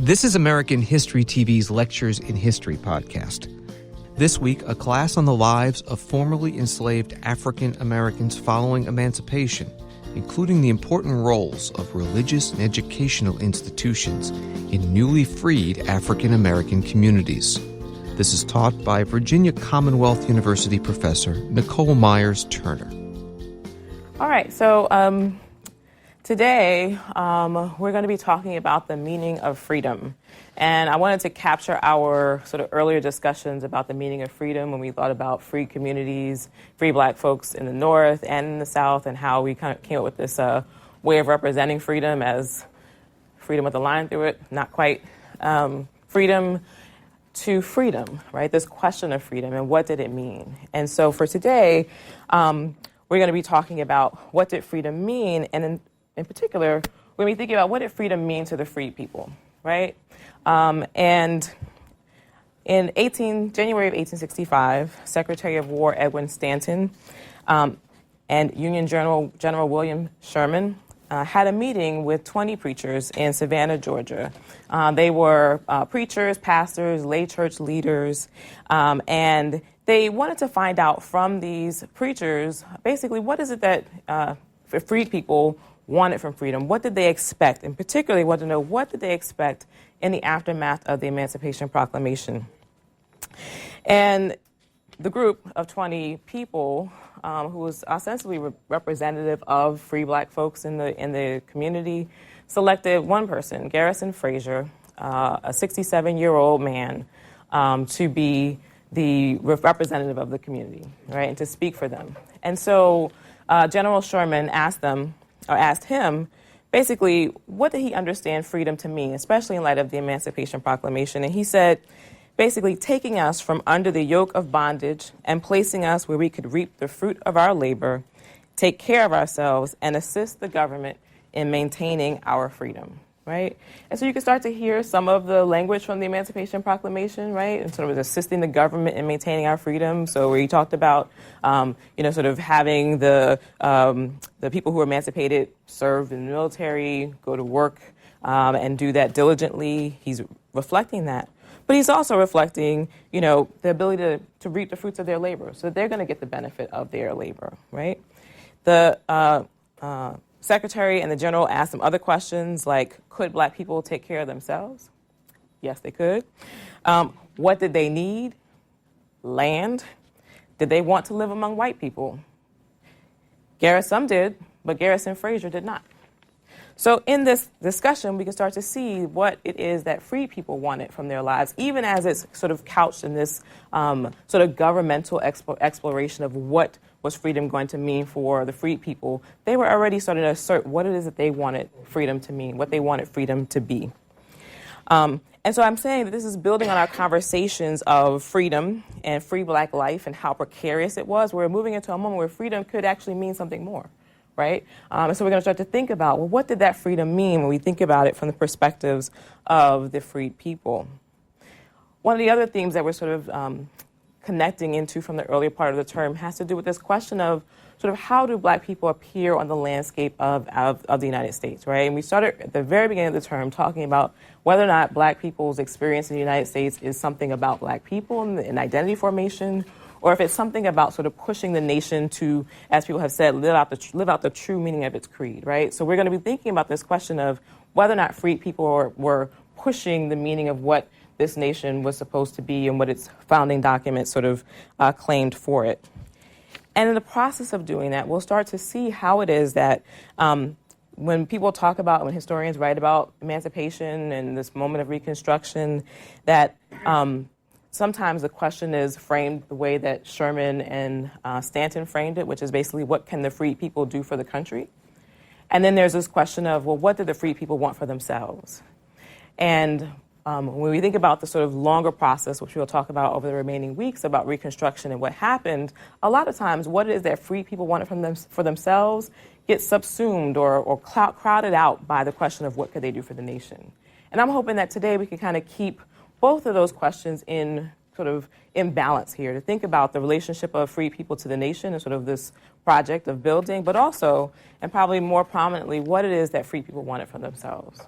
This is American History TV's Lectures in History podcast. This week, a class on the lives of formerly enslaved African Americans following emancipation, including the important roles of religious and educational institutions in newly freed African American communities. This is taught by Virginia Commonwealth University professor Nicole Myers-Turner. All right, so today we're going to be talking about the meaning of freedom. And I wanted to capture our sort of earlier discussions about the meaning of freedom when we thought about free communities, free Black folks in the North and in the South, and how we kind of came up with this way of representing freedom as freedom with a line through it, not quite. Freedom to freedom, right? This question of freedom and what did it mean? And so for today, we're going to be talking about what did freedom mean, and in particular, we're going to be thinking about what did freedom mean to the freed people, right? And in January of 1865, Secretary of War Edwin Stanton and Union General William Sherman had a meeting with 20 preachers in Savannah, Georgia. They were preachers, pastors, lay church leaders, and they wanted to find out from these preachers, basically, what is it that freed people wanted from freedom? What did they expect? And particularly wanted to know, what did they expect in the aftermath of the Emancipation Proclamation? And the group of 20 people, who was ostensibly representative of free Black folks in the community, selected one person, Garrison Frazier, a 67-year-old man, to be the representative of the community, right, and to speak for them. And so General Sherman asked him, basically, what did he understand freedom to mean, especially in light of the Emancipation Proclamation? And he said, basically, taking us from under the yoke of bondage and placing us where we could reap the fruit of our labor, take care of ourselves, and assist the government in maintaining our freedom, right? And so you can start to hear some of the language from the Emancipation Proclamation, right, and sort of assisting the government in maintaining our freedom. So where he talked about, sort of having the people who were emancipated serve in the military, go to work, and do that diligently. He's reflecting that. But he's also reflecting, the ability to reap the fruits of their labor. So they're going to get the benefit of their labor, right? The secretary and the general asked them other questions like, could Black people take care of themselves? Yes, they could. What did they need? Land. Did they want to live among white people? Some did, but Garrison Frazier did not. So in this discussion, we can start to see what it is that free people wanted from their lives, even as it's sort of couched in this sort of governmental exploration of what was freedom going to mean for the freed people. They were already starting to assert what it is that they wanted freedom to mean, what they wanted freedom to be. And so I'm saying that this is building on our conversations of freedom and free Black life and how precarious it was. We're moving into a moment where freedom could actually mean something more. Right? And so we're going to start to think about, well, what did that freedom mean when we think about it from the perspectives of the freed people? One of the other themes that we're sort of connecting into from the earlier part of the term has to do with this question of sort of how do Black people appear on the landscape of the United States, right? And we started at the very beginning of the term talking about whether or not Black people's experience in the United States is something about Black people and identity formation, or if it's something about sort of pushing the nation to, as people have said, live out the true meaning of its creed, right? So we're going to be thinking about this question of whether or not freed people were pushing the meaning of what this nation was supposed to be and what its founding documents sort of claimed for it. And in the process of doing that, we'll start to see how it is that when historians write about emancipation and this moment of Reconstruction, that sometimes the question is framed the way that Sherman and Stanton framed it, which is basically, what can the freed people do for the country? And then there's this question of, well, what did the freed people want for themselves? And when we think about the sort of longer process, which we'll talk about over the remaining weeks about Reconstruction and what happened, a lot of times what it is that freed people wanted for themselves gets subsumed or crowded out by the question of what could they do for the nation. And I'm hoping that today we can kind of keep both of those questions in balance here, to think about the relationship of free people to the nation and sort of this project of building, but also, and probably more prominently, what it is that free people wanted for themselves.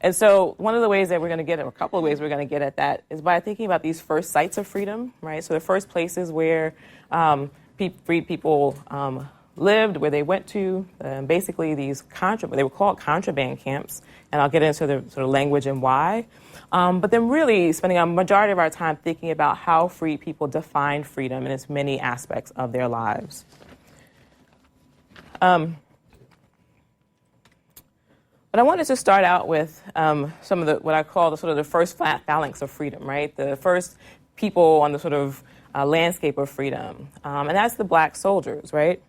And so one of the ways that we're going to get, or a couple of ways we're going to get at that, is by thinking about these first sites of freedom, right? So the first places where freed people lived, where they went to, basically these they were called contraband camps, and I'll get into the sort of language and why. But then really spending a majority of our time thinking about how free people defined freedom in its many aspects of their lives. But I wanted to start out with some of what I call the sort of the first phalanx of freedom, right? The first people on the sort of landscape of freedom, and that's the black soldiers, right?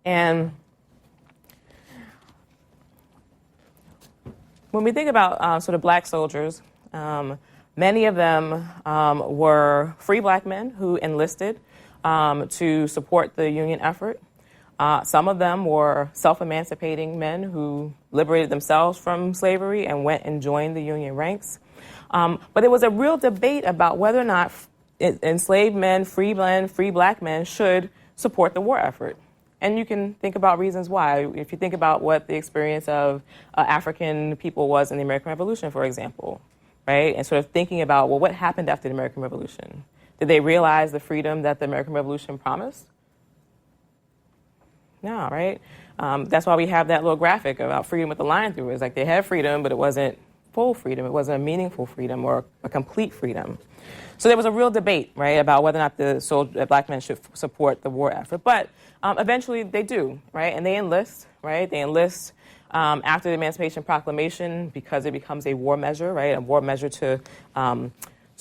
And when we think about sort of black soldiers, many of them were free black men who enlisted to support the Union effort. Some of them were self-emancipating men who liberated themselves from slavery and went and joined the Union ranks. But there was a real debate about whether or not enslaved men, free black men, should support the war effort. And you can think about reasons why. If you think about what the experience of African people was in the American Revolution, for example, right? And sort of thinking about, well, what happened after the American Revolution? Did they realize the freedom that the American Revolution promised? No, right? That's why we have that little graphic about freedom with the line through it. It's like they had freedom, but it wasn't full freedom. It wasn't a meaningful freedom or a complete freedom. So there was a real debate, right, about whether or not the black men should support the war effort. But eventually they do, right? And they enlist, right? They enlist after the Emancipation Proclamation because it becomes a war measure, right? A war measure to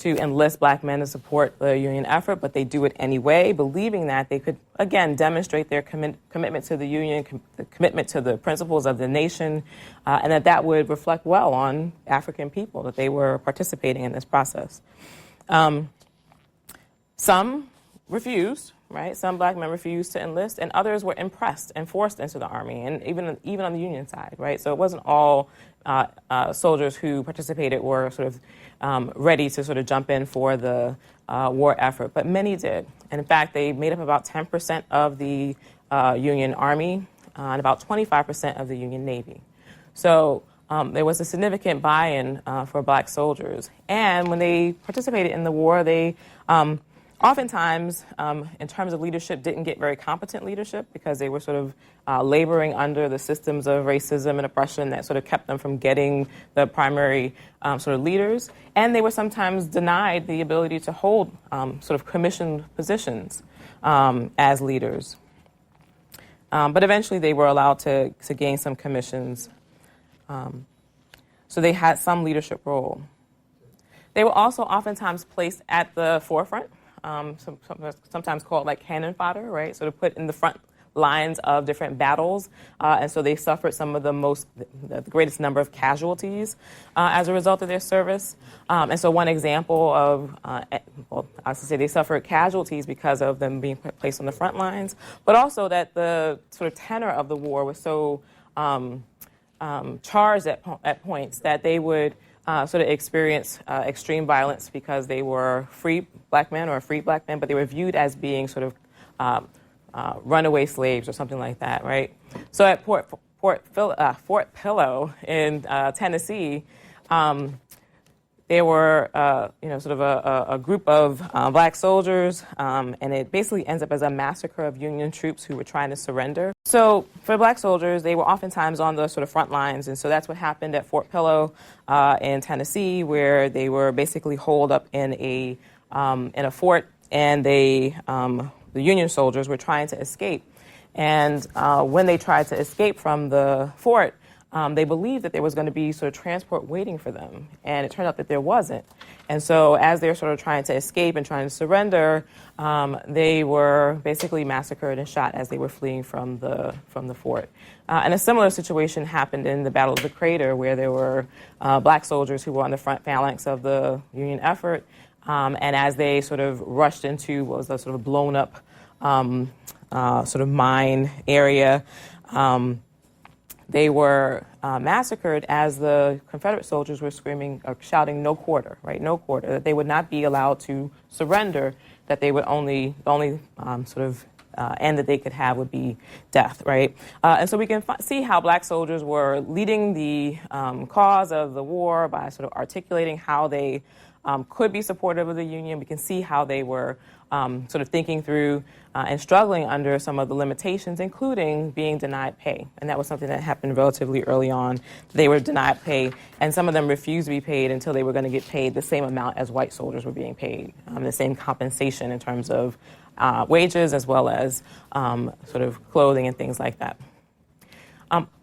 enlist black men to support the Union effort, but they do it anyway, believing that they could, again, demonstrate their commitment to the Union, commitment to the principles of the nation, and that would reflect well on African people, that they were participating in this process. Some refused, right? Some black men refused to enlist, and others were impressed and forced into the Army, and even on the Union side, right? So it wasn't all soldiers who participated were sort of ready to sort of jump in for the war effort, but many did. And in fact, they made up about 10% of the Union Army and about 25% of the Union Navy. So there was a significant buy-in for black soldiers. And when they participated in the war, they oftentimes, in terms of leadership, didn't get very competent leadership because they were sort of laboring under the systems of racism and oppression that sort of kept them from getting the primary sort of leaders. And they were sometimes denied the ability to hold sort of commissioned positions as leaders. But eventually they were allowed to gain some commissions. So they had some leadership role. They were also oftentimes placed at the forefront. Sometimes called like cannon fodder, right? Sort of put in the front lines of different battles, and so they suffered some of the greatest number of casualties as a result of their service. And so one example of, I should say they suffered casualties because of them being placed on the front lines, but also that the sort of tenor of the war was so charged at points that they would sort of experience extreme violence because they were free black men or free black men, but they were viewed as being sort of runaway slaves or something like that, right? So at Fort Pillow in Tennessee, there were, sort of a group of black soldiers, and it basically ends up as a massacre of Union troops who were trying to surrender. So for black soldiers, they were oftentimes on the sort of front lines, and so that's what happened at Fort Pillow in Tennessee, where they were basically holed up in a fort, and the Union soldiers were trying to escape. And when they tried to escape from the fort, they believed that there was going to be sort of transport waiting for them, and it turned out that there wasn't. And so as they're sort of trying to escape and trying to surrender, they were basically massacred and shot as they were fleeing from the fort. And a similar situation happened in the Battle of the Crater, where there were black soldiers who were on the front phalanx of the Union effort, and as they sort of rushed into what was a sort of blown up sort of mine area, they were massacred as the Confederate soldiers were screaming or shouting, "No quarter," right? No quarter, that they would not be allowed to surrender, that they would only sort of end that they could have would be death, right? And so we can see how black soldiers were leading the cause of the war by sort of articulating how they could be supportive of the Union. We can see how they were sort of thinking through and struggling under some of the limitations, including being denied pay. And that was something that happened relatively early on. They were denied pay, and some of them refused to be paid until they were going to get paid the same amount as white soldiers were being paid, the same compensation in terms of wages as well as sort of clothing and things like that.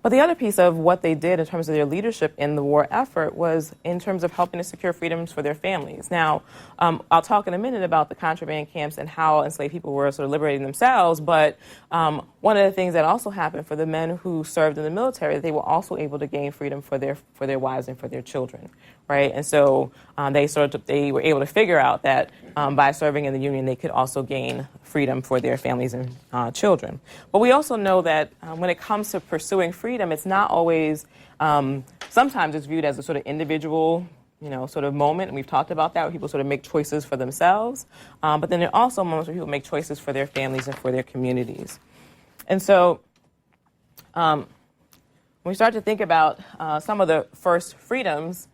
But the other piece of what they did in terms of their leadership in the war effort was in terms of helping to secure freedoms for their families. Now, I'll talk in a minute about the contraband camps and how enslaved people were sort of liberating themselves, but one of the things that also happened for the men who served in the military, they were also able to gain freedom for their wives and for their children, right? And so they were able to figure out that by serving in the Union, they could also gain freedom for their families and children. But we also know that when it comes to pursuing freedom, it's not always, sometimes it's viewed as a sort of individual, sort of moment, and we've talked about that, where people sort of make choices for themselves. But then there are also moments where people make choices for their families and for their communities. And so when we start to think about some of the first freedoms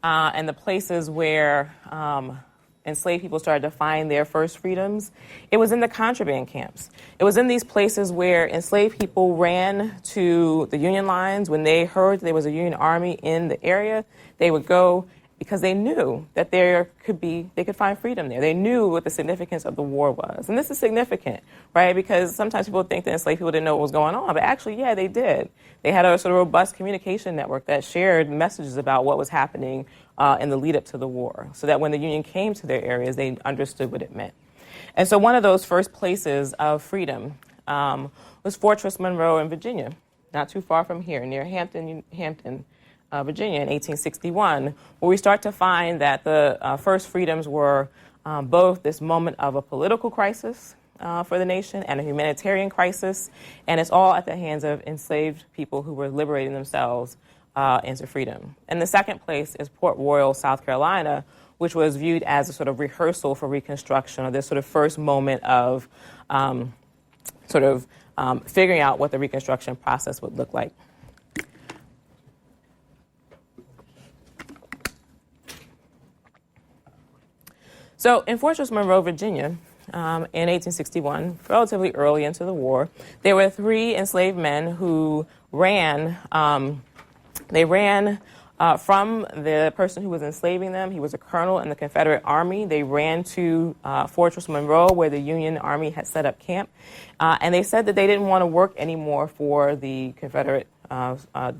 and the places where enslaved people started to find their first freedoms, it was in the contraband camps. It was in these places where enslaved people ran to the Union lines. When they heard there was a Union army in the area, they would go because they knew that they could find freedom there. They knew what the significance of the war was. And this is significant, right? Because sometimes people think that enslaved people didn't know what was going on, but actually, yeah, they did. They had a sort of robust communication network that shared messages about what was happening in the lead up to the war, so that when the Union came to their areas, they understood what it meant. And so one of those first places of freedom was Fortress Monroe in Virginia, not too far from here, near Hampton, Virginia in 1861, where we start to find that the first freedoms were both this moment of a political crisis for the nation and a humanitarian crisis, and it's all at the hands of enslaved people who were liberating themselves into freedom. And the second place is Port Royal, South Carolina, which was viewed as a sort of rehearsal for Reconstruction, or this sort of first moment of figuring out what the Reconstruction process would look like. So in Fortress Monroe, Virginia, in 1861, relatively early into the war, there were 3 enslaved men who ran. They ran from the person who was enslaving them. He was a colonel in the Confederate Army. They ran to Fortress Monroe, where the Union Army had set up camp. And they said that they didn't want to work anymore for the Confederate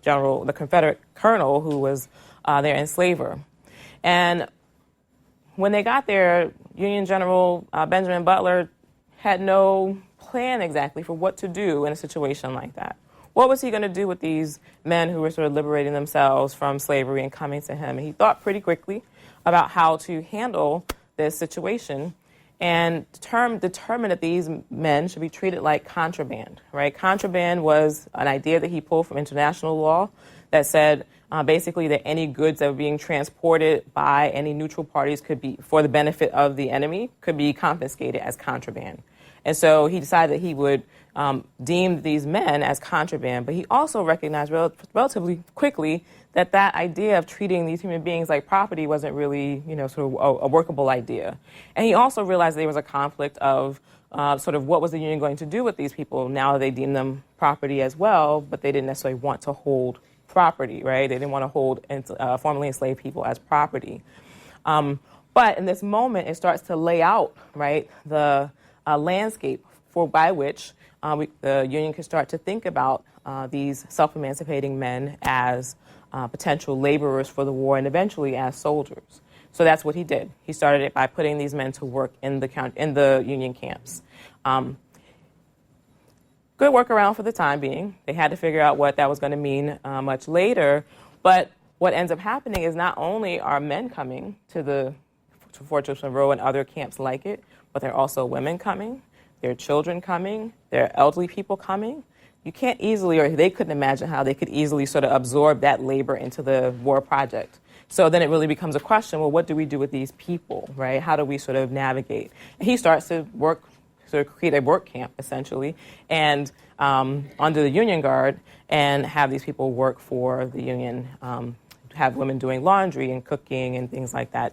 general, the Confederate colonel who was their enslaver. And when they got there, Union General Benjamin Butler had no plan exactly for what to do in a situation like that. What was he going to do with these men who were sort of liberating themselves from slavery and coming to him? And he thought pretty quickly about how to handle this situation and determined that these men should be treated like contraband, right? Contraband was an idea that he pulled from international law that said basically that any goods that were being transported by any neutral parties could be, for the benefit of the enemy, could be confiscated as contraband. And so he decided that he would deem these men as contraband, but he also recognized relatively quickly that that idea of treating these human beings like property wasn't really, sort of a workable idea. And he also realized there was a conflict of sort of what was the Union going to do with these people now that they deemed them property as well, but they didn't necessarily want to hold property, right? They didn't want to hold formerly enslaved people as property. But in this moment, it starts to lay out, right, the landscape by which the Union could start to think about these self-emancipating men as potential laborers for the war and eventually as soldiers. So that's what he did. He started it by putting these men to work in the Union camps. Good workaround for the time being. They had to figure out what that was going to mean much later. But what ends up happening is not only are men coming to Fortress Monroe and other camps like it, but there are also women coming, there are children coming, there are elderly people coming. You can't easily, or they couldn't imagine how they could easily sort of absorb that labor into the war project. So then it really becomes a question, well, what do we do with these people, right? How do we sort of navigate? And he starts to work sort of create a work camp, essentially, and under the Union Guard, and have these people work for the Union, have women doing laundry and cooking and things like that,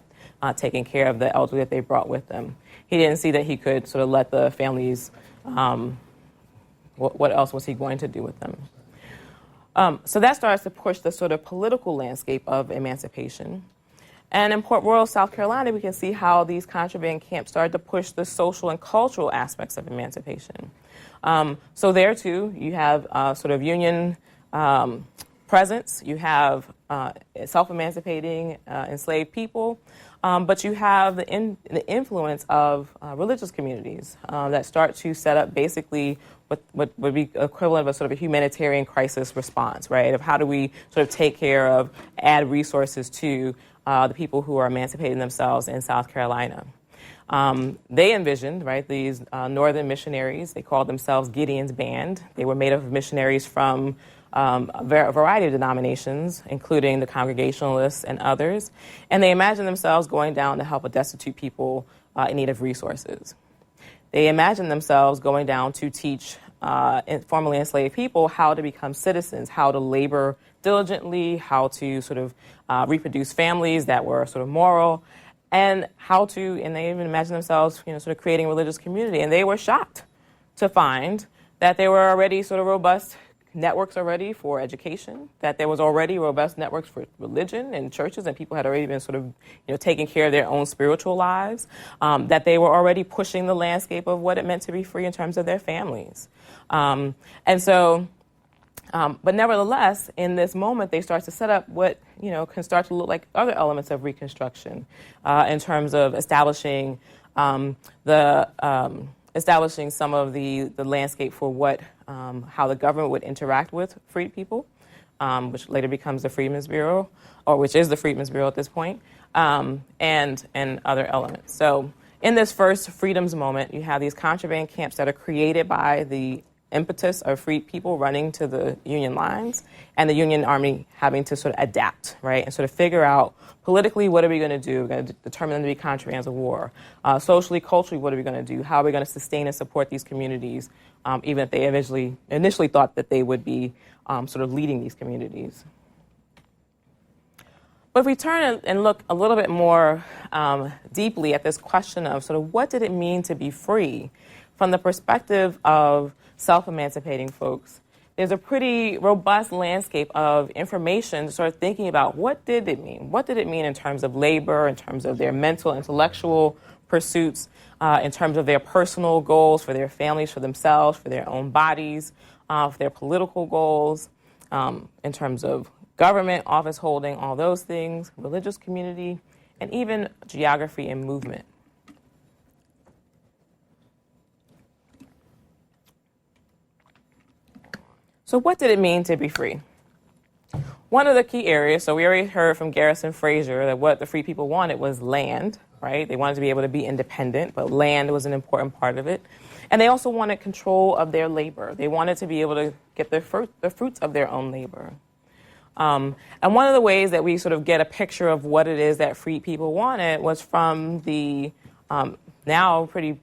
taking care of the elderly that they brought with them. He didn't see that he could sort of let the families, what else was he going to do with them? So that starts to push the sort of political landscape of emancipation. And in Port Royal, South Carolina, we can see how these contraband camps started to push the social and cultural aspects of emancipation. So there, too, you have sort of Union presence, you have self-emancipating enslaved people, but you have the influence of religious communities that start to set up basically what would be equivalent of a sort of a humanitarian crisis response, right? Of how do we sort of take care of, add resources to the people who are emancipating themselves in South Carolina. They envisioned, right, these northern missionaries. They called themselves Gideon's Band. They were made up of missionaries from a variety of denominations, including the Congregationalists and others. And they imagined themselves going down to help a destitute people in need of resources. They imagined themselves going down to teach formerly enslaved people how to become citizens, how to labor diligently, how to sort of reproduce families that were sort of moral, and and they even imagined themselves, sort of creating a religious community. And they were shocked to find that there were already sort of robust networks already for education, that there was already robust networks for religion and churches, and people had already been sort of, taking care of their own spiritual lives, that they were already pushing the landscape of what it meant to be free in terms of their families. But nevertheless, in this moment, they start to set up what, can start to look like other elements of Reconstruction in terms of establishing establishing some of the landscape for how the government would interact with freed people, which later becomes the Freedmen's Bureau, or which is the Freedmen's Bureau at this point, and other elements. So in this first freedoms moment, you have these contraband camps that are created by the impetus of freed people running to the Union lines, and the Union Army having to sort of adapt, right, and sort of figure out politically, what are we going to do? We're going to determine them to be contrabands of war. Socially, culturally, what are we going to do? How are we going to sustain and support these communities, even if they initially thought that they would be sort of leading these communities? But if we turn and look a little bit more deeply at this question of sort of what did it mean to be free from the perspective of self-emancipating folks, there's a pretty robust landscape of information to start thinking about what did it mean? What did it mean in terms of labor, in terms of their mental, intellectual pursuits, in terms of their personal goals for their families, for themselves, for their own bodies, for their political goals, in terms of government, office holding, all those things, religious community, and even geography and movement. So what did it mean to be free? One of the key areas, so we already heard from Garrison Frazier that what the free people wanted was land, right? They wanted to be able to be independent, but land was an important part of it. And they also wanted control of their labor. They wanted to be able to get the fruits of their own labor. And one of the ways that we sort of get a picture of what it is that free people wanted was from the now pretty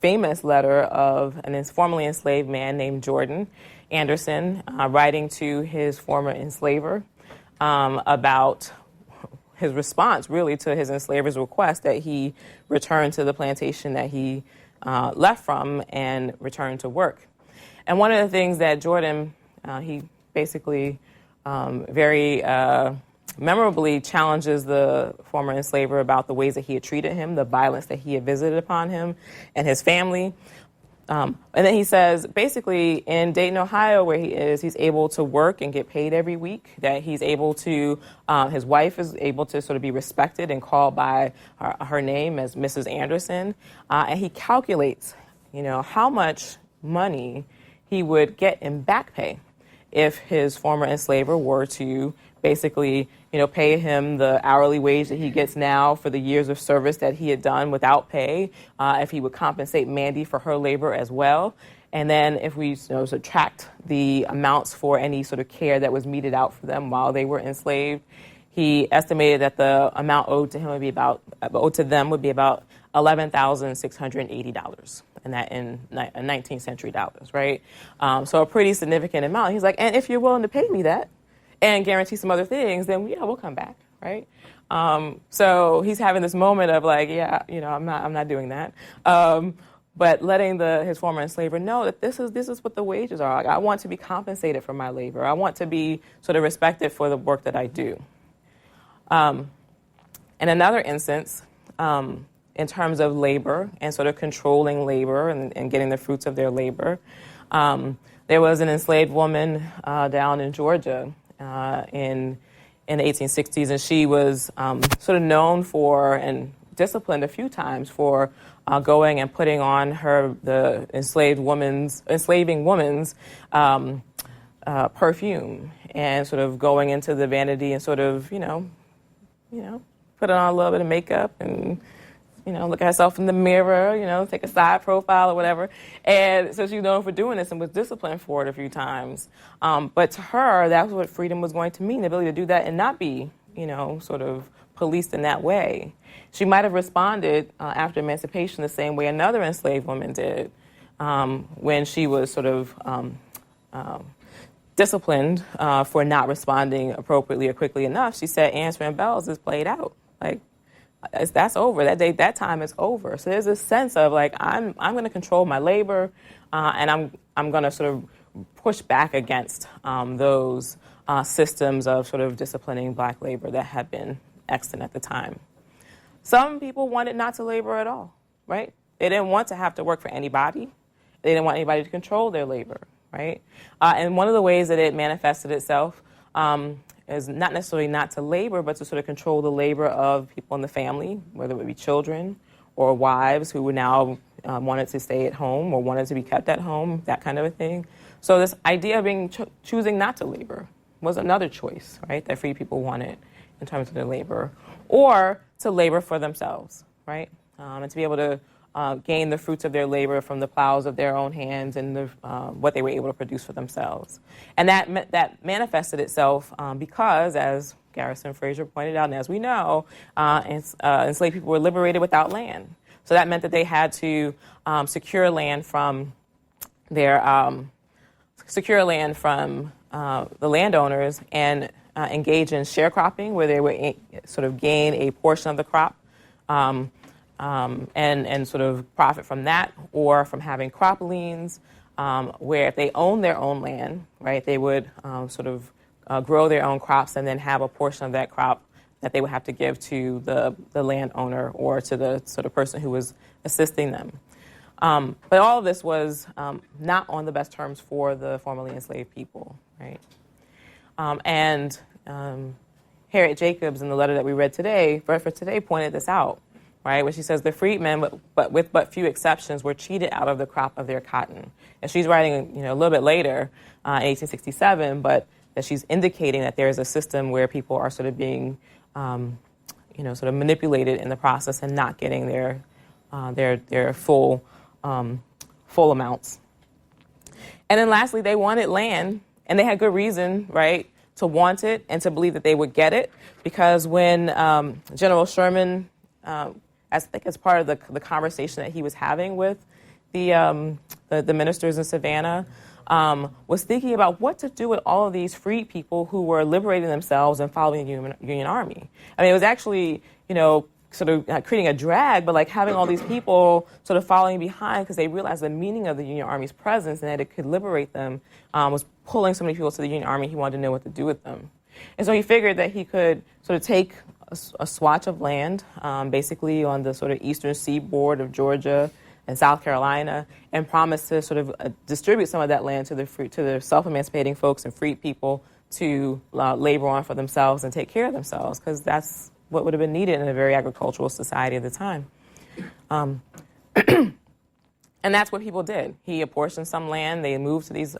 famous letter of an formerly enslaved man named Jordan Anderson, writing to his former enslaver about his response, really, to his enslaver's request that he return to the plantation that he left from and return to work. And one of the things that Jordan, he basically very memorably challenges the former enslaver about the ways that he had treated him, the violence that he had visited upon him and his family. And then he says, basically, in Dayton, Ohio, where he is, he's able to work and get paid every week, that he's able to, his wife is able to sort of be respected and called by her name as Mrs. Anderson. And he calculates, how much money he would get in back pay if his former enslaver were to basically, pay him the hourly wage that he gets now for the years of service that he had done without pay, if he would compensate Mandy for her labor as well. And then if we subtract the amounts for any sort of care that was meted out for them while they were enslaved, he estimated that the amount owed to them would be about $11,680 and that in 19th century dollars, right? So a pretty significant amount. He's like, and if you're willing to pay me that and guarantee some other things, then yeah, we'll come back, right? So he's having this moment of like, yeah, I'm not doing that. But letting his former enslaver know that this is what the wages are. Like, I want to be compensated for my labor. I want to be sort of respected for the work that I do. In another instance, in terms of labor and sort of controlling labor and getting the fruits of their labor, there was an enslaved woman down in Georgia in the 1860s, and she was sort of known for and disciplined a few times for going and putting on the enslaving woman's perfume, and sort of going into the vanity and sort of put on a little bit of makeup and look at herself in the mirror, take a side profile or whatever. And so she's known for doing this and was disciplined for it a few times. But to her, that was what freedom was going to mean, the ability to do that and not be, sort of policed in that way. She might have responded after emancipation the same way another enslaved woman did when she was sort of disciplined for not responding appropriately or quickly enough. She said, answering bells is played out. Like, that's over. That time is over. So there's this sense of like, I'm going to control my labor, and I'm going to sort of push back against those systems of sort of disciplining black labor that had been extant at the time. Some people wanted not to labor at all, right? They didn't want to have to work for anybody. They didn't want anybody to control their labor, right? And one of the ways that it manifested itself is not necessarily not to labor, but to sort of control the labor of people in the family, whether it would be children or wives who now wanted to stay at home or wanted to be kept at home, that kind of a thing. So this idea of choosing not to labor was another choice, right, that free people wanted in terms of their labor, or to labor for themselves, right, and to be able to gain the fruits of their labor from the plows of their own hands and what they were able to produce for themselves. And that manifested itself because, as Garrison Fraser pointed out, and as we know, enslaved people were liberated without land. So that meant that they had to secure land from the landowners and engage in sharecropping, where they would sort of gain a portion of the crop and sort of profit from that, or from having crop liens, where if they owned their own land, right, they would sort of grow their own crops and then have a portion of that crop that they would have to give to the landowner or to the sort of person who was assisting them. But all of this was not on the best terms for the formerly enslaved people, right? And Harriet Jacobs, in the letter that we read today, for today, pointed this out, right? When she says the freedmen, but with but few exceptions, were cheated out of the crop of their cotton. And she's writing, a little bit later, in 1867, but that she's indicating that there is a system where people are sort of being, sort of manipulated in the process and not getting their full amounts. And then lastly, they wanted land, and they had good reason, right, to want it and to believe that they would get it, because when General Sherman, I think as part of the conversation that he was having with the ministers in Savannah, was thinking about what to do with all of these freed people who were liberating themselves and following the Union Army. I mean, it was actually, sort of creating a drag, but like having all these people sort of following behind because they realized the meaning of the Union Army's presence and that it could liberate them was pulling so many people to the Union Army. He wanted to know what to do with them. And so he figured that he could sort of take a swatch of land, basically on the sort of eastern seaboard of Georgia and South Carolina, and promise to sort of distribute some of that land to the self-emancipating folks and freed people to labor on for themselves and take care of themselves, because that's what would have been needed in a very agricultural society at the time. And that's what people did. He apportioned some land. They moved to these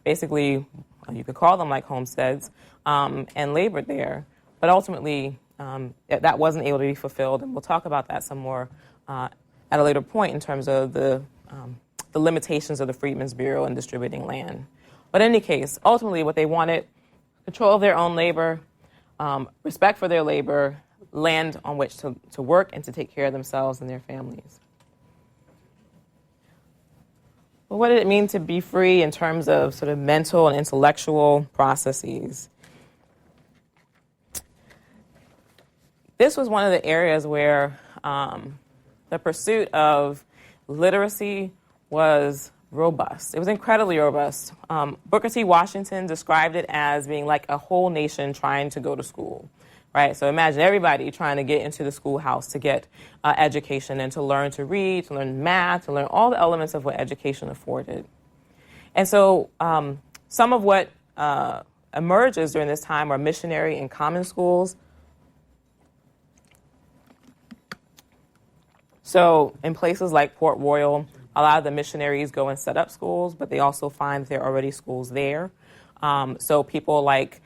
basically, you could call them like homesteads, and labored there. But ultimately, that wasn't able to be fulfilled, and we'll talk about that some more at a later point in terms of the limitations of the Freedmen's Bureau in distributing land. But in any case, ultimately what they wanted, control of their own labor, respect for their labor, land on which to work and to take care of themselves and their families. Well, what did it mean to be free in terms of sort of mental and intellectual processes? This was one of the areas where the pursuit of literacy was robust. It was incredibly robust. Booker T. Washington described it as being like a whole nation trying to go to school, right? So imagine everybody trying to get into the schoolhouse to get education and to learn to read, to learn math, to learn all the elements of what education afforded. And so some of what emerges during this time are missionary and common schools. So in places like Port Royal, a lot of the missionaries go and set up schools, but they also find that there are already schools there. So people like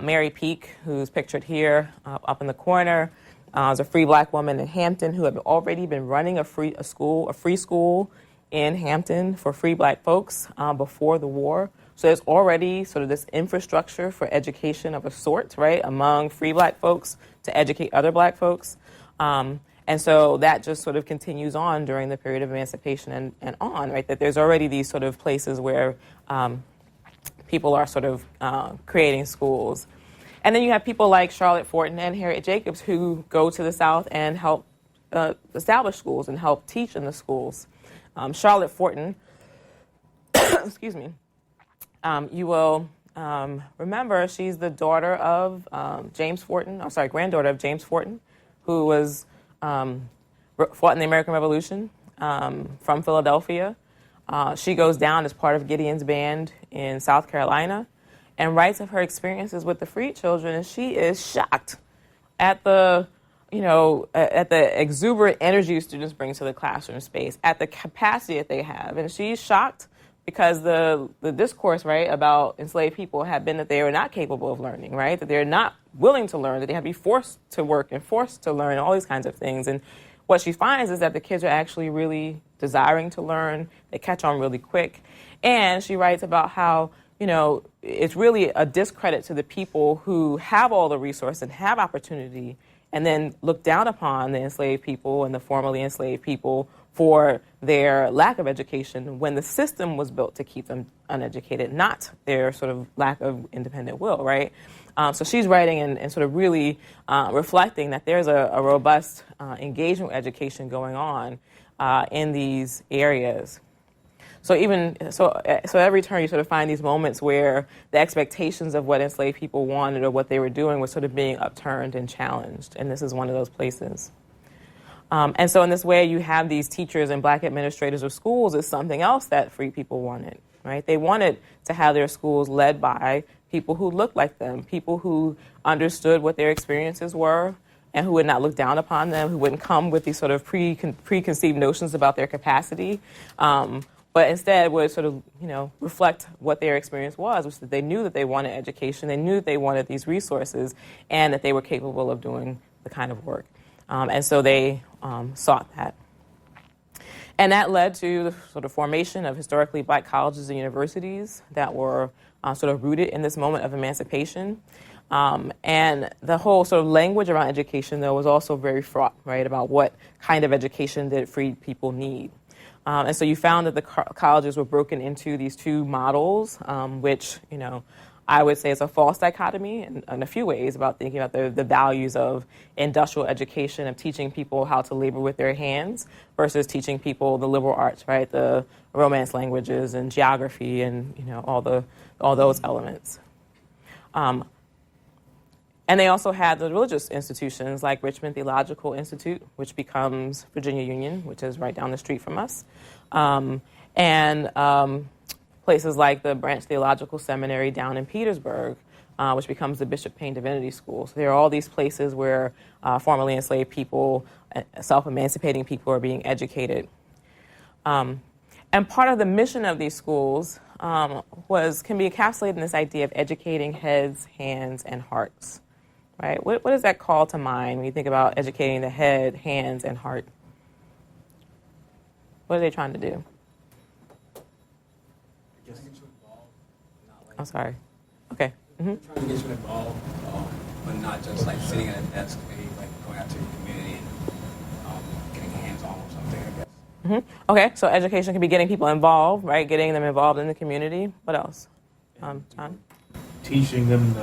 Mary Peake, who's pictured here up in the corner, is a free black woman in Hampton who had already been running a free school in Hampton for free black folks before the war. So there's already sort of this infrastructure for education of a sort, right, among free black folks to educate other black folks. And so that just sort of continues on during the period of emancipation and on, right, that there's already these sort of places where people are sort of creating schools. And then you have people like Charlotte Fortin and Harriet Jacobs who go to the South and help establish schools and help teach in the schools. Charlotte Fortin, excuse me, you will remember she's the daughter of granddaughter of James Fortin, who was fought in the American Revolution from Philadelphia. She goes down as part of Gideon's band in South Carolina and writes of her experiences with the freed children, and she is shocked at the exuberant energy students bring to the classroom space, at the capacity that they have. And she's shocked because the discourse, right, about enslaved people had been that they were not capable of learning, right, that they're not willing to learn, that they have to be forced to work and forced to learn, all these kinds of things. And what she finds is that the kids are actually really desiring to learn. They catch on really quick. And she writes about how, it's really a discredit to the people who have all the resource and have opportunity and then look down upon the enslaved people and the formerly enslaved people for their lack of education when the system was built to keep them uneducated, not their sort of lack of independent will, right? So she's writing and sort of really reflecting that there's a robust engagement with education going on in these areas. So every turn you sort of find these moments where the expectations of what enslaved people wanted or what they were doing was sort of being upturned and challenged, and this is one of those places. And so in this way, you have these teachers and black administrators of schools is something else that free people wanted, right? They wanted to have their schools led by people who looked like them, people who understood what their experiences were and who would not look down upon them, who wouldn't come with these sort of preconceived notions about their capacity, but instead would sort of, reflect what their experience was, which is that they knew that they wanted education, they knew that they wanted these resources, and that they were capable of doing the kind of work. And so they sought that. And that led to the sort of formation of historically black colleges and universities that were sort of rooted in this moment of emancipation. And the whole sort of language around education, though, was also very fraught, right, about what kind of education did freed people need. And so you found that the colleges were broken into these two models, which, I would say is a false dichotomy in a few ways about thinking about the values of industrial education, of teaching people how to labor with their hands versus teaching people the liberal arts, right, the Romance languages and geography and, all those elements. And they also had the religious institutions like Richmond Theological Institute, which becomes Virginia Union, which is right down the street from us, and places like the Branch Theological Seminary down in Petersburg, which becomes the Bishop Payne Divinity School. So there are all these places where formerly enslaved people, self-emancipating people are being educated. And part of the mission of these schools can be encapsulated in this idea of educating heads, hands, and hearts. Right? What does that call to mind when you think about educating the head, hands, and heart? What are they trying to do? I'm sorry. Okay. Mm-hmm. Trying to get you involved, but not just like sitting at a desk, maybe like going out to the community and getting hands-on with something, I guess. Okay, so education can be getting people involved, right? Getting them involved in the community. What else? John? Teaching them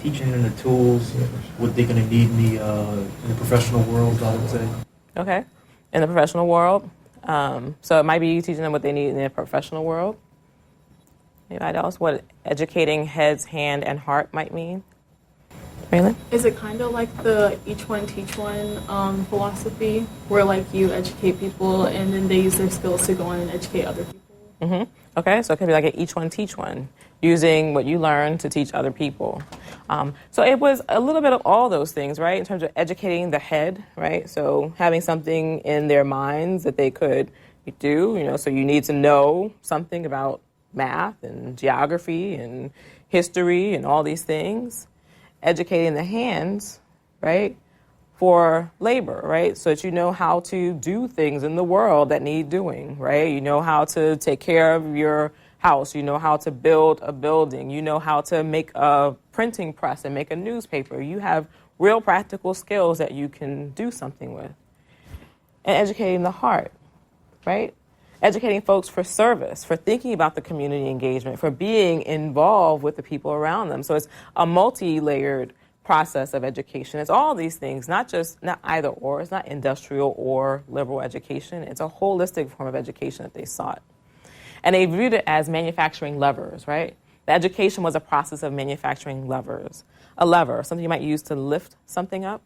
teaching them the tools, what they're going to need in the professional world, I would say. Okay, in the professional world. So it might be teaching them what they need in the professional world. Anybody else? What educating heads, hand, and heart might mean? Raylan? Is it kind of like the each one teach one philosophy, where like you educate people and then they use their skills to go on and educate other people? Okay, so it could be like an each one teach one, using what you learn to teach other people. So it was a little bit of all those things, right? In terms of educating the head, right? So having something in their minds that they could do, so you need to know something about math and geography and history and all these things. Educating the hands, right, for labor, right, so that you know how to do things in the world that need doing, right? You know how to take care of your house. You know how to build a building. You know how to make a printing press and make a newspaper. You have real practical skills that you can do something with. And educating the heart, right? Educating folks for service, for thinking about the community engagement, for being involved with the people around them. So it's a multi-layered process of education. It's all these things, not either or. It's not industrial or liberal education. It's a holistic form of education that they sought. And they viewed it as manufacturing levers, right? The education was a process of manufacturing levers. A lever, something you might use to lift something up,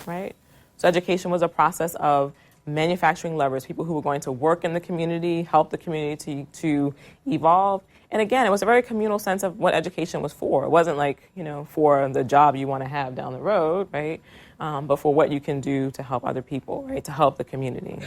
right? So education was a process of manufacturing levers, people who were going to work in the community, help the community to evolve. And again, it was a very communal sense of what education was for. It wasn't like, for the job you want to have down the road, right? But for what you can do to help other people, right? To help the community.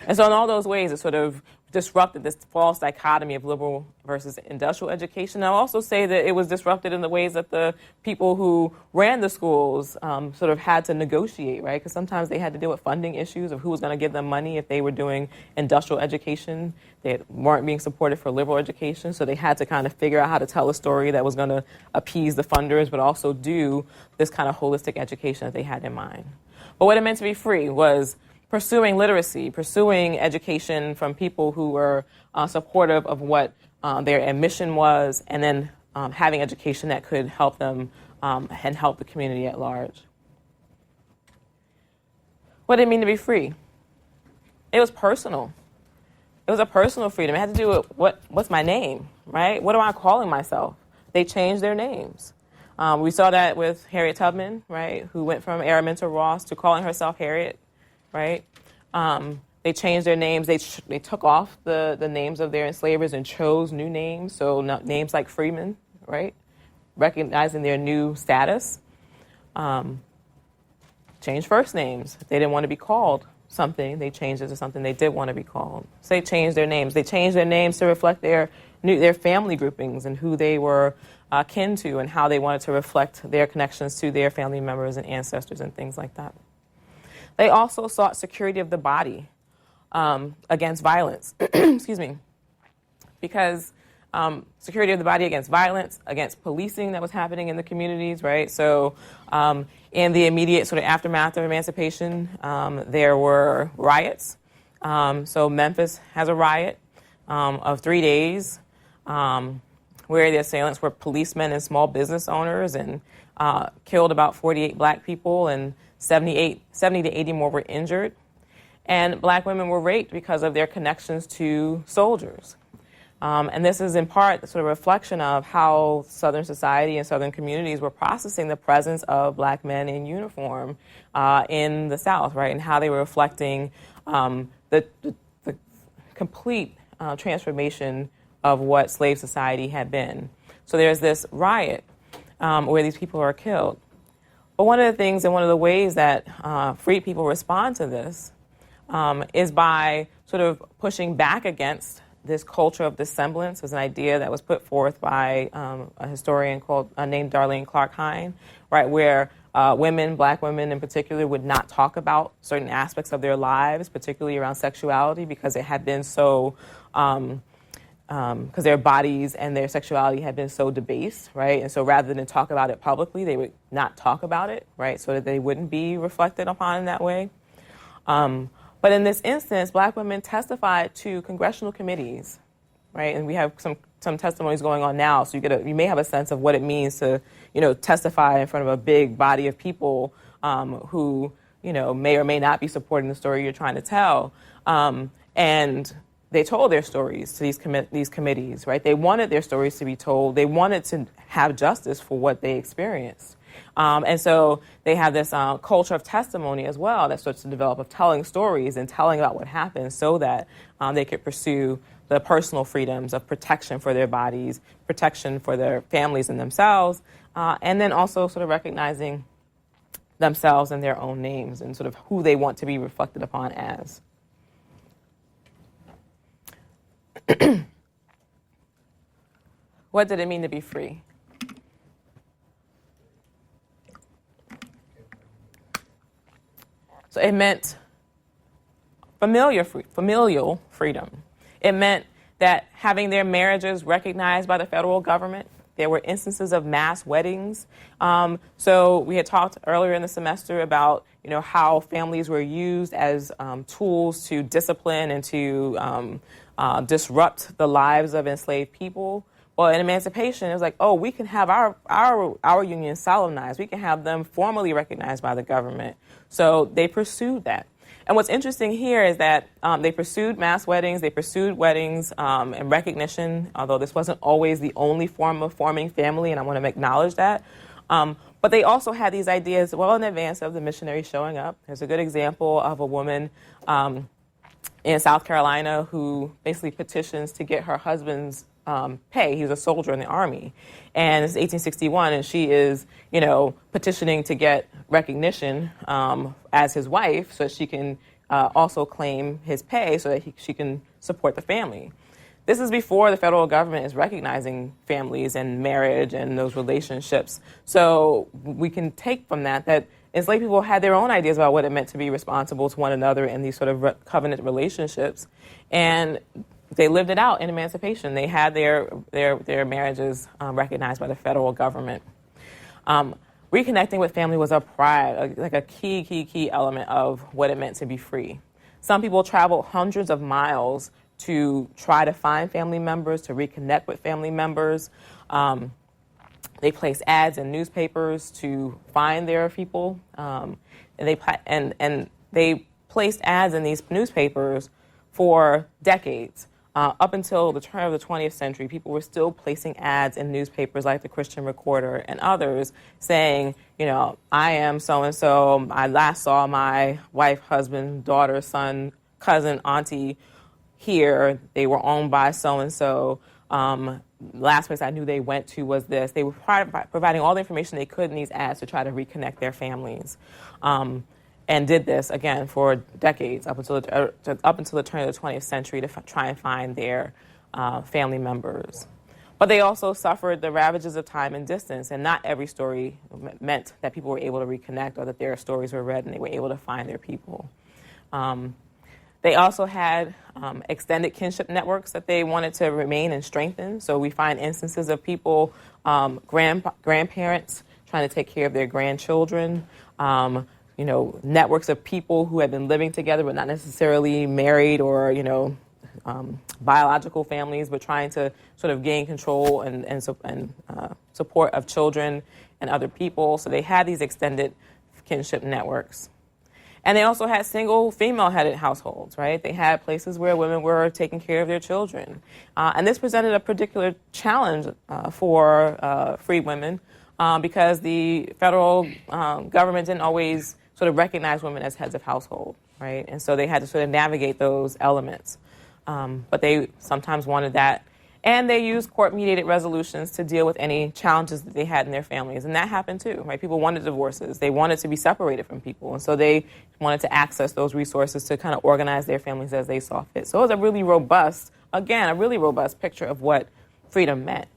And so in all those ways, it sort of disrupted this false dichotomy of liberal versus industrial education. I'll also say that it was disrupted in the ways that the people who ran the schools sort of had to negotiate, right? Because sometimes they had to deal with funding issues of who was going to give them money if they were doing industrial education. They weren't being supported for liberal education, so they had to kind of figure out how to tell a story that was going to appease the funders, but also do this kind of holistic education that they had in mind. But what it meant to be free was pursuing literacy, pursuing education from people who were supportive of what their mission was, and then having education that could help them and help the community at large. What did it mean to be free? It was personal. It was a personal freedom. It had to do with what's my name, right? What am I calling myself? They changed their names. We saw that with Harriet Tubman, right, who went from Araminta Ross to calling herself Harriet, right? They changed their names. They took off the names of their enslavers and chose new names, so names like Freeman, right, recognizing their new status. Changed first names. If they didn't want to be called something, they changed it to something they did want to be called. So they changed their names. They changed their names to reflect their family groupings and who they were kin to and how they wanted to reflect their connections to their family members and ancestors and things like that. They also sought security of the body against violence. Excuse me. Because security of the body against violence, against policing that was happening in the communities, right? So in the immediate sort of aftermath of emancipation, there were riots. So Memphis has a riot of 3 days where the assailants were policemen and small business owners and killed about 48 black people and 70 to 80 more were injured. And black women were raped because of their connections to soldiers. And this is in part the sort of reflection of how Southern society and Southern communities were processing the presence of black men in uniform in the South, right? And how they were reflecting the complete transformation of what slave society had been. So there's this riot where these people are killed. But one of the things and one of the ways that freed people respond to this is by sort of pushing back against this culture of dissemblance. Was an idea that was put forth by a historian named Darlene Clark Hine, right, where women, black women in particular, would not talk about certain aspects of their lives, particularly around sexuality, because it had been so, because their bodies and their sexuality had been so debased, right? And so rather than talk about it publicly, they would not talk about it, right, so that they wouldn't be reflected upon in that way. But But in this instance, black women testified to congressional committees, right? And we have some testimonies going on now, so you may have a sense of what it means to, testify in front of a big body of people who, may or may not be supporting the story you're trying to tell. And they told their stories to these committees, right? They wanted their stories to be told. They wanted to have justice for what they experienced. And so they have this culture of testimony as well that starts to develop, of telling stories and telling about what happened so that they could pursue the personal freedoms of protection for their bodies, protection for their families and themselves, and then also sort of recognizing themselves and their own names and sort of who they want to be reflected upon as. What did it mean to be free? So it meant familial freedom. It meant that having their marriages recognized by the federal government. There were instances of mass weddings. So we had talked earlier in the semester about how families were used as tools to discipline and to disrupt the lives of enslaved people. Well, in Emancipation, it was like, oh, we can have our unions solemnized. We can have them formally recognized by the government. So they pursued that. And what's interesting here is that they pursued mass weddings, they pursued weddings and recognition, although this wasn't always the only form of forming family, and I want to acknowledge that. But they also had these ideas well in advance of the missionaries showing up. There's a good example of a woman in South Carolina who basically petitions to get her husband's pay. He was a soldier in the Army. And it's 1861, and she is, petitioning to get recognition as his wife so that she can also claim his pay so that she can support the family. This is before the federal government is recognizing families and marriage and those relationships. So we can take from that enslaved people had their own ideas about what it meant to be responsible to one another in these sort of covenant relationships. And they lived it out in Emancipation. They had their marriages recognized by the federal government. Reconnecting with family was a pride, like a key element of what it meant to be free. Some people traveled hundreds of miles to try to find family members, to reconnect with family members. They placed ads in newspapers to find their people, and they placed ads in these newspapers for decades. Up until the turn of the 20th century, people were still placing ads in newspapers like the Christian Recorder and others saying, I am so-and-so. I last saw my wife, husband, daughter, son, cousin, auntie here. They were owned by so-and-so. Last place I knew they went to was this. They were providing all the information they could in these ads to try to reconnect their families. And did this, again, for decades, up until the turn of the 20th century to try and find their family members. But they also suffered the ravages of time and distance, and not every story meant that people were able to reconnect or that their stories were read and they were able to find their people. They also had extended kinship networks that they wanted to remain and strengthen. So we find instances of people, grandparents trying to take care of their grandchildren, networks of people who had been living together but not necessarily married or, biological families, but trying to sort of gain control and support of children and other people. So they had these extended kinship networks. And they also had single female-headed households, right? They had places where women were taking care of their children. And this presented a particular challenge for free women because the federal government didn't always sort of recognize women as heads of household, right? And so they had to sort of navigate those elements. But they sometimes wanted that. And they used court-mediated resolutions to deal with any challenges that they had in their families. And that happened too, right? People wanted divorces. They wanted to be separated from people. And so they wanted to access those resources to kind of organize their families as they saw fit. So it was a really robust picture of what freedom meant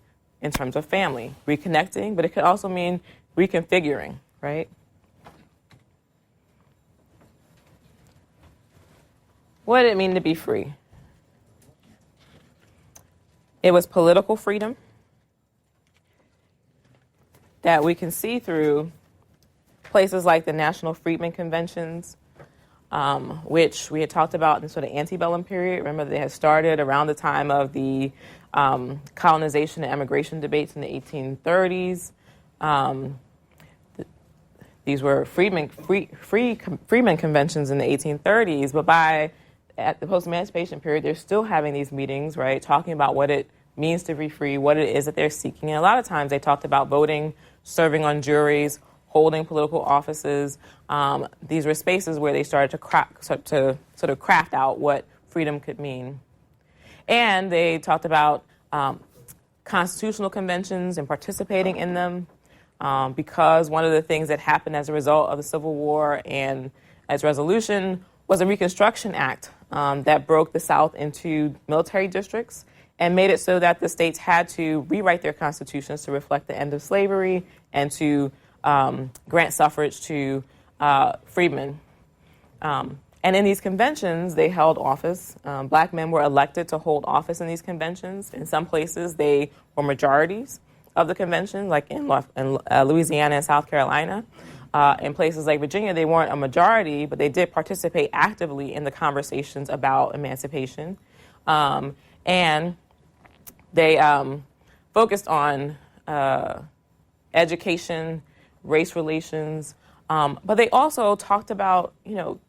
in terms of family. Reconnecting, but it could also mean reconfiguring, right? What did it mean to be free? It was political freedom that we can see through places like the National Freedmen Conventions, which we had talked about in sort of antebellum period. Remember, they had started around the time of the colonization and emigration debates in the 1830s. These were freedmen conventions in the 1830s, but at the post-emancipation period, they're still having these meetings, right, talking about what it means to be free, what it is that they're seeking. And a lot of times they talked about voting, serving on juries, holding political offices. These were spaces where they started to sort of craft out what freedom could mean. And they talked about constitutional conventions and participating in them, because one of the things that happened as a result of the Civil War and its resolution was a Reconstruction Act that broke the South into military districts and made it so that the states had to rewrite their constitutions to reflect the end of slavery and to grant suffrage to freedmen. And in these conventions, they held office. Black men were elected to hold office in these conventions. In some places, they were majorities of the convention, like in Louisiana and South Carolina. In places like Virginia, they weren't a majority, but they did participate actively in the conversations about emancipation. And they focused on education, race relations, but they also talked about,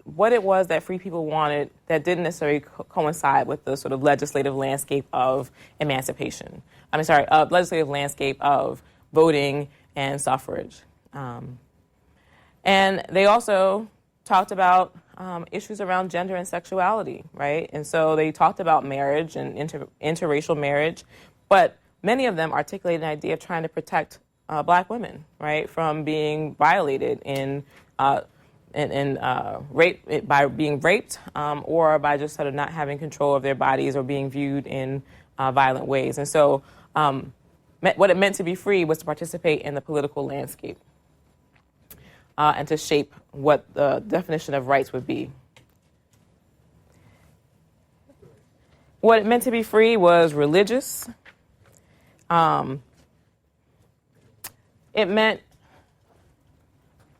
what it was that free people wanted that didn't necessarily coincide with the sort of legislative landscape of emancipation. Legislative landscape of voting and suffrage. And they also talked about issues around gender and sexuality, right? And so they talked about marriage and interracial marriage, but many of them articulated an idea of trying to protect Black women, right, from being violated by being raped, or by just sort of not having control of their bodies or being viewed in violent ways. And so what it meant to be free was to participate in the political landscape and to shape what the definition of rights would be. What it meant to be free was religious. It meant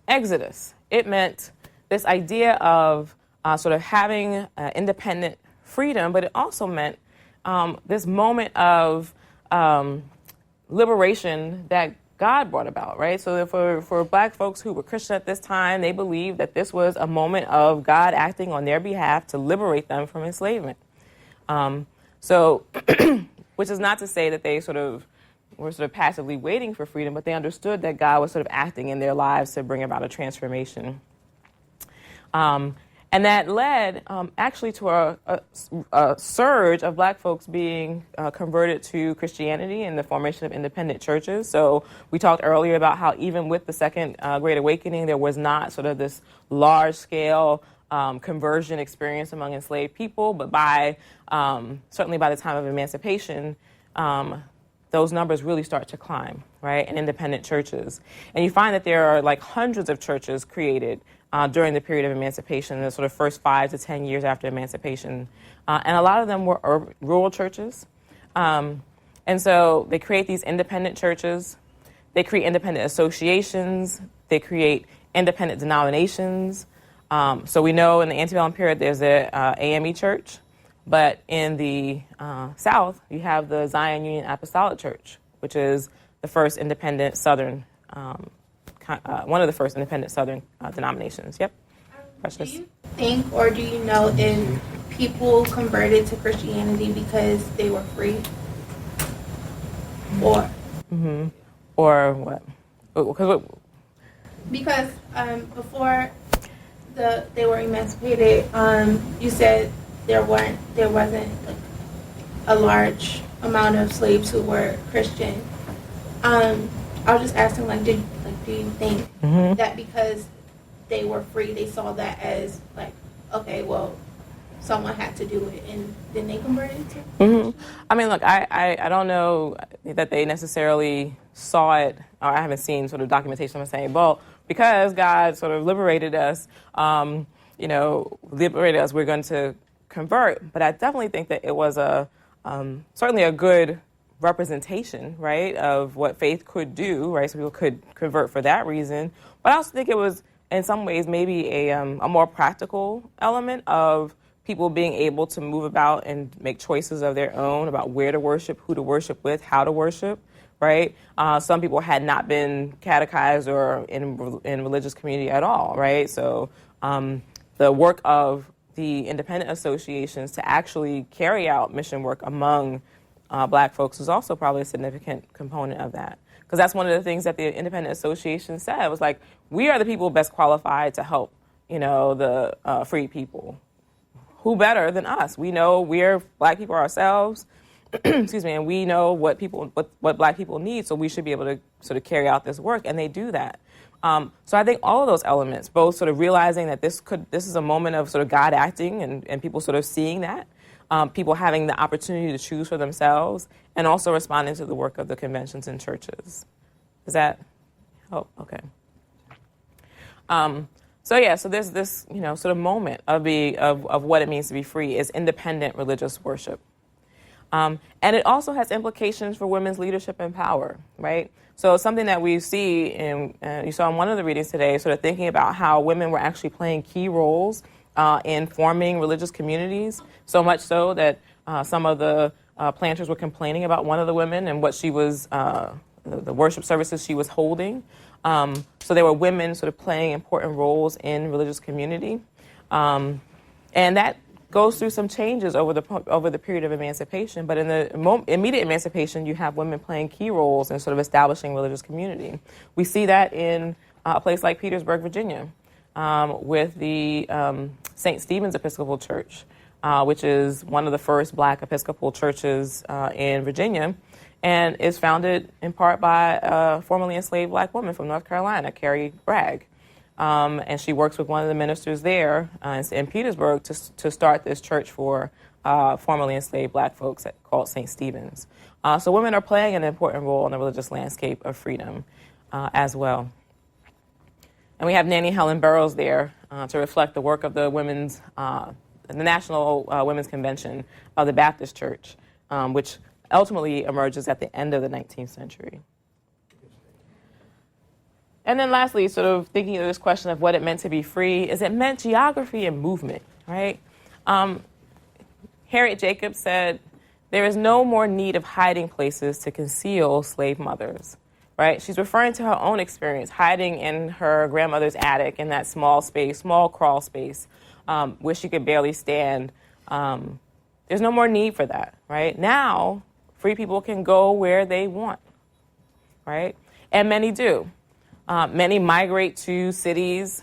exodus. It meant this idea of sort of having independent freedom, but it also meant this moment of liberation that God brought about, right? So for Black folks who were Christian at this time, they believed that this was a moment of God acting on their behalf to liberate them from enslavement. Which is not to say that they were sort of passively waiting for freedom, but they understood that God was sort of acting in their lives to bring about a transformation. And that led actually to a surge of Black folks being converted to Christianity and the formation of independent churches. So we talked earlier about how even with the Second Great Awakening, there was not sort of this large-scale conversion experience among enslaved people, but certainly by the time of emancipation, those numbers really start to climb, right, in independent churches. And you find that there are like hundreds of churches created during the period of emancipation, the sort of first 5 to 10 years after emancipation. And a lot of them were rural churches. And so they create these independent churches. They create independent associations. They create independent denominations. So we know in the antebellum period there's the AME Church. But in the South, you have the Zion Union Apostolic Church, which is the first independent Southern, one of the first independent Southern denominations. Yep. Do you think, or do you know if people converted to Christianity because they were free? Or? Mm-hmm. Or what? Because before they were emancipated, you said there wasn't like a large amount of slaves who were Christian. I was just asking, do you think that because they were free, they saw that as like, okay, well, someone had to do it, and then they converted to? Mm-hmm. I mean, look, I don't know that they necessarily saw it, or I haven't seen sort of documentation of saying, well, because God sort of liberated us, we're going to convert. But I definitely think that it was certainly a good representation, right, of what faith could do, right? So people could convert for that reason. But I also think it was in some ways, maybe a more practical element of people being able to move about and make choices of their own about where to worship, who to worship with, how to worship, right? Some people had not been catechized or in religious community at all, right? So the work of the independent associations to actually carry out mission work among Black folks is also probably a significant component of that. Because that's one of the things that the independent association said was like, we are the people best qualified to help, the free people. Who better than us? We know we're Black people ourselves, excuse me, and we know what Black people need, so we should be able to sort of carry out this work, and they do that. So I think all of those elements, both sort of realizing that this is a moment of sort of God acting and people sort of seeing that, people having the opportunity to choose for themselves, and also responding to the work of the conventions and churches. Does that help? Okay. So there's this, sort of moment of what it means to be free is independent religious worship. And it also has implications for women's leadership and power, right? So something that we see, and you saw in one of the readings today, sort of thinking about how women were actually playing key roles in forming religious communities, so much so that some of the planters were complaining about one of the women and what she was, the worship services she was holding. So there were women sort of playing important roles in religious community. And that goes through some changes over the period of emancipation. But in the immediate emancipation, you have women playing key roles in sort of establishing religious community. We see that in a place like Petersburg, Virginia, with the St. Stephen's Episcopal Church, which is one of the first Black Episcopal churches in Virginia, and is founded in part by a formerly enslaved Black woman from North Carolina, Carrie Bragg. And she works with one of the ministers there in Petersburg to start this church for formerly enslaved Black folks called St. Stephen's. So women are playing an important role in the religious landscape of freedom as well. And we have Nannie Helen Burroughs there to reflect the work of the National Women's Convention of the Baptist Church, which ultimately emerges at the end of the 19th century. And then lastly, sort of thinking of this question of what it meant to be free, is it meant geography and movement, right? Harriet Jacobs said, there is no more need of hiding places to conceal slave mothers, right? She's referring to her own experience, hiding in her grandmother's attic in that small crawl space, where she could barely stand. There's no more need for that, right? Now, free people can go where they want, right? And many do. Many migrate to cities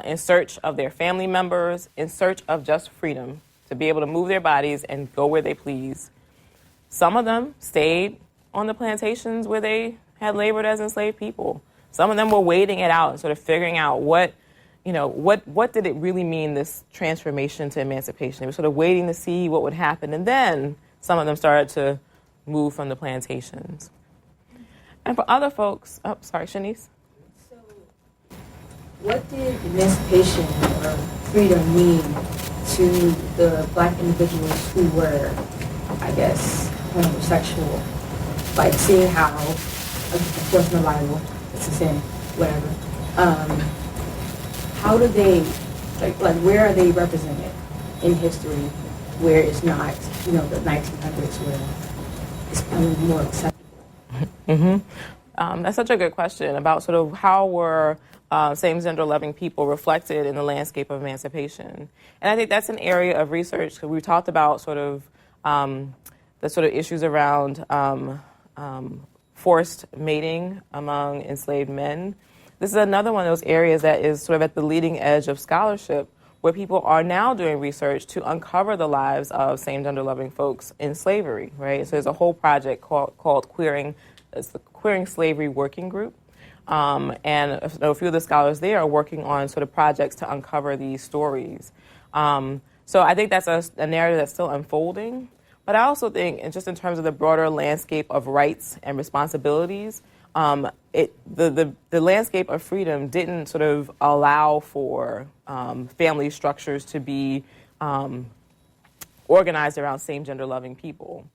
in search of their family members, in search of just freedom, to be able to move their bodies and go where they please. Some of them stayed on the plantations where they had labored as enslaved people. Some of them were waiting it out and sort of figuring out what did it really mean, this transformation to emancipation. They were sort of waiting to see what would happen. And then some of them started to move from the plantations. And for other folks, Shanice? What did emancipation or freedom mean to the Black individuals who were, I guess, homosexual? Like seeing how, of course, in the Bible, it's a sin, whatever. How do they, like where are they represented in history where it's not, the 1900s where it's becoming more acceptable? Mm-hmm. That's such a good question about sort of how were same-gender loving people reflected in the landscape of emancipation. And I think that's an area of research, because we talked about sort of the sort of issues around forced mating among enslaved men. This is another one of those areas that is sort of at the leading edge of scholarship, where people are now doing research to uncover the lives of same-gender loving folks in slavery, right? So there's a whole project called Queering, it's the Queering Slavery Working Group. And a few of the scholars there are working on sort of projects to uncover these stories. So I think that's a narrative that's still unfolding. But I also think, and just in terms of the broader landscape of rights and responsibilities, the landscape of freedom didn't sort of allow for family structures to be organized around same-gender loving people.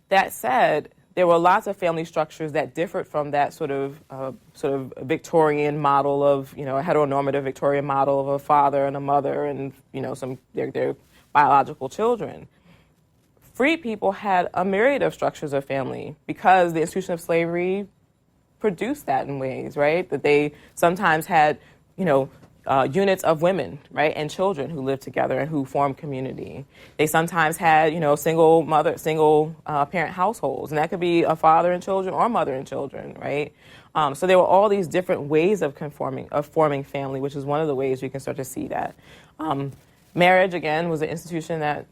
That said, there were lots of family structures that differed from that sort of Victorian model of, a heteronormative Victorian model of a father and a mother and, some their biological children. Free people had a myriad of structures of family because the institution of slavery produced that in ways, right? That they sometimes had, units of women, right, and children who lived together and who formed community. They sometimes had, single parent households, and that could be a father and children or mother and children, right? So there were all these different ways of forming family, which is one of the ways you can start to see that. Marriage, again, was an institution that,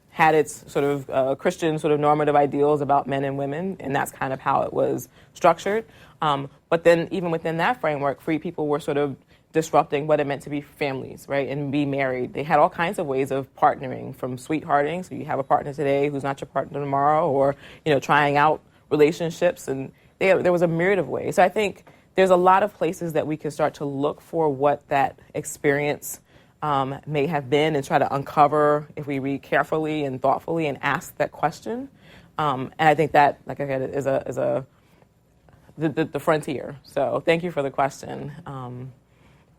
had its sort of Christian sort of normative ideals about men and women, and that's kind of how it was structured. But then even within that framework, free people were sort of disrupting what it meant to be families, right, and be married. They had all kinds of ways of partnering, from sweethearting, so you have a partner today who's not your partner tomorrow, or, trying out relationships, and there was a myriad of ways. So I think there's a lot of places that we can start to look for what that experience may have been and try to uncover if we read carefully and thoughtfully and ask that question. And I think that, like I said, is the frontier. So thank you for the question.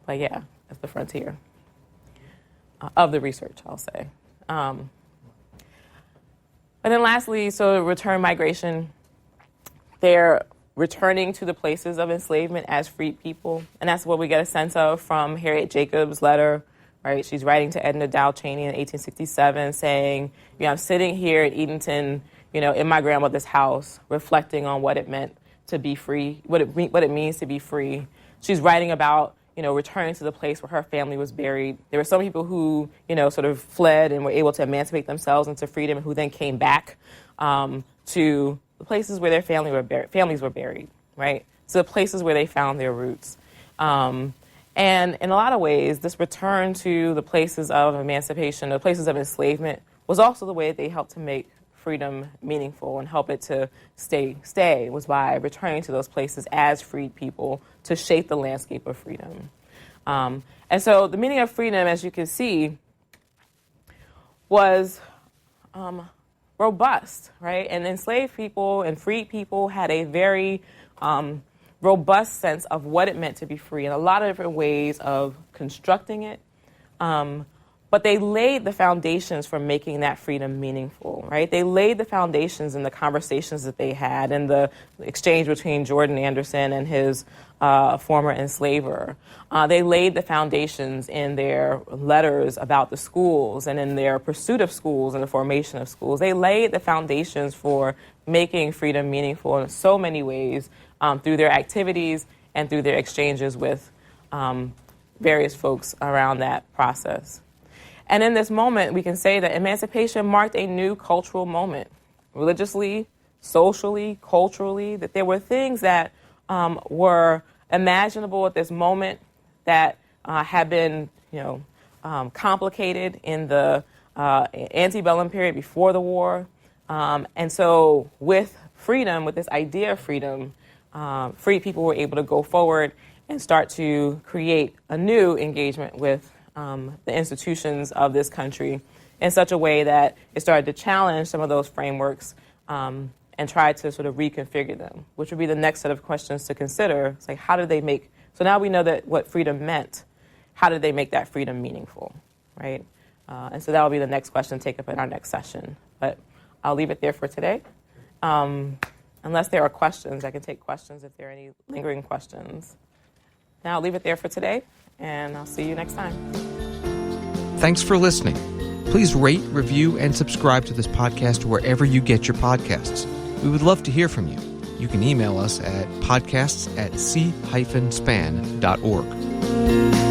But yeah, it's the frontier of the research, I'll say. And then lastly, so return migration, they're returning to the places of enslavement as freed people. And that's what we get a sense of from Harriet Jacobs' letter, right? She's writing to Edna Dow Cheney in 1867 saying, I'm sitting here at Edenton, in my grandmother's house, reflecting on what it meant to be free, what it means to be free. She's writing about, returning to the place where her family was buried. There were some people who, sort of fled and were able to emancipate themselves into freedom, and who then came back to the places where their families were buried, right? So the places where they found their roots. And in a lot of ways, this return to the places of emancipation, the places of enslavement, was also the way that they helped to make freedom meaningful and help it to stay was by returning to those places as freed people to shape the landscape of freedom. And so the meaning of freedom, as you can see, was robust, right? And enslaved people and freed people had a very robust sense of what it meant to be free, and a lot of different ways of constructing it. But they laid the foundations for making that freedom meaningful, right? They laid the foundations in the conversations that they had, and the exchange between Jordan Anderson and his former enslaver. They laid the foundations in their letters about the schools and in their pursuit of schools and the formation of schools. They laid the foundations for making freedom meaningful in so many ways through their activities and through their exchanges with various folks around that process. And in this moment, we can say that emancipation marked a new cultural moment, religiously, socially, culturally, that there were things that were imaginable at this moment that had been, complicated in the antebellum period before the war. And so with freedom, with this idea of freedom, free people were able to go forward and start to create a new engagement with the institutions of this country in such a way that it started to challenge some of those frameworks and try to sort of reconfigure them, which would be the next set of questions to consider. It's like, how did they make, so now we know that what freedom meant, how did they make that freedom meaningful, right? And so that will be the next question to take up in our next session. But I'll leave it there for today. Unless there are questions, I can take questions if there are any lingering questions. Now I'll leave it there for today, and I'll see you next time. Thanks for listening. Please rate, review, and subscribe to this podcast wherever you get your podcasts. We would love to hear from you. You can email us at podcasts@c-span.org.